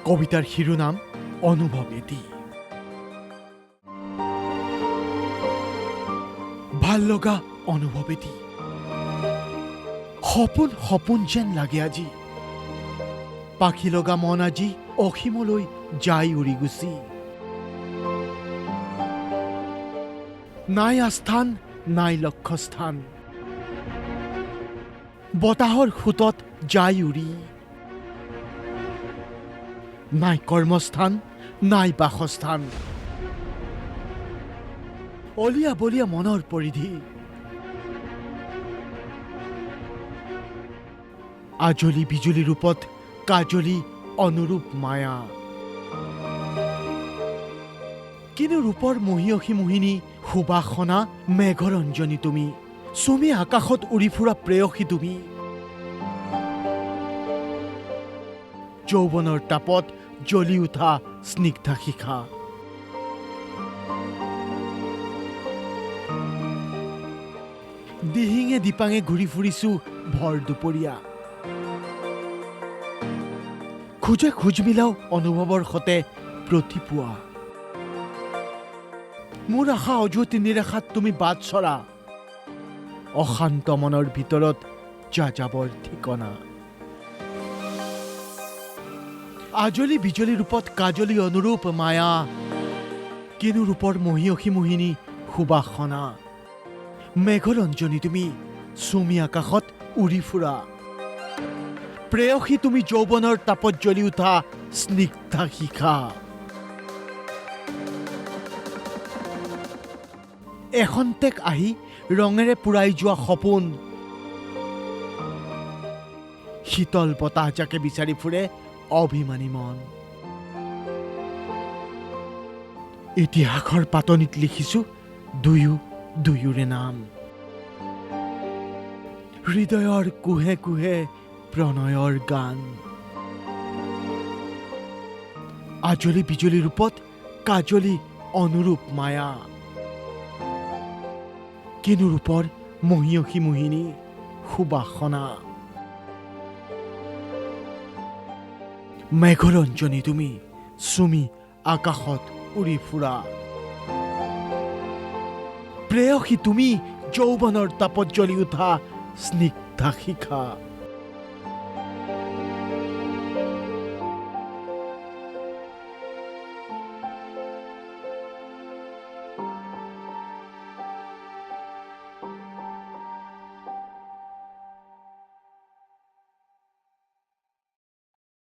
কবিতাৰ শিৰোনাম অনুভৱেদি। ভাল লগা অনুভৱেদি সপোন সপোন যেন লাগে আজি। পাখি লগা মন আজি অসীমলৈ যাই উৰি গুচি। নাই আস্থান নাই লক্ষ্যস্থান, বতাহৰ সোঁতত যাই উৰি। নাই কৰ্মস্থান নাই বাসস্থান, অলিয়া বলিয়া মনৰ পৰিধি। আজলি বিজুলি ৰূপত কাজলি অনুৰূপ মায়া। কিনো ৰূপৰ মহিয়সী মোহিনী সুবাসনা মেঘৰঞ্জনী তুমি। চুমি আকাশত উৰি ফুৰা প্ৰেয়সী তুমি। যৌৱনৰ তাপত জ্বলি উঠা স্নিগ্ধা শিখা। দিহিঙে দিপাঙে ঘূৰি ফুৰিছো ভৰ দুপৰীয়া। খোজে খোজ মিলাও অনুভৱৰ সতে প্ৰতিপুৱা। মোৰ আশা অযুত নিৰাশাত তুমি বাট চৰা। অশান্ত মনৰ ভিতৰত যাযাবৰ ঠিকনা। আজলি বিজলি ৰূপত কাজলি অনুৰূপ মায়া। কিনো ৰূপৰ মহিয়সী মোহিনী সুবাসনা মেঘৰঞ্জনী তুমি। চুমি আকাশত উৰি ফুৰা প্ৰেয়সী তুমি। যৌৱনৰ তাপত জ্বলি উঠা স্নিগ্ধা শিখা। এখন্তেক আহি ৰঙেৰে পুৰাই যোৱা সপোন। শীতল বতাহ যাকে বিচাৰি ফুৰে অভিমানী মন। ইতিহাসৰ পাতনিত লিখিছো দুয়োৰে নাম। হৃদয়ৰ কুহে কুহে প্ৰণয়ৰ গান। আজলি বিজলি ৰূপত কাজলি অনুৰূপ মায়া। কিনো ৰূপৰ মহিয়সী মোহিনী সুবাসনা মেঘৰঞ্জনী তুমি। চুমি আকাশত উৰি ফুৰা প্ৰেয়সী তুমি। যৌৱনৰ তাপত জ্বলি উঠা স্নিগ্ধা শিখা।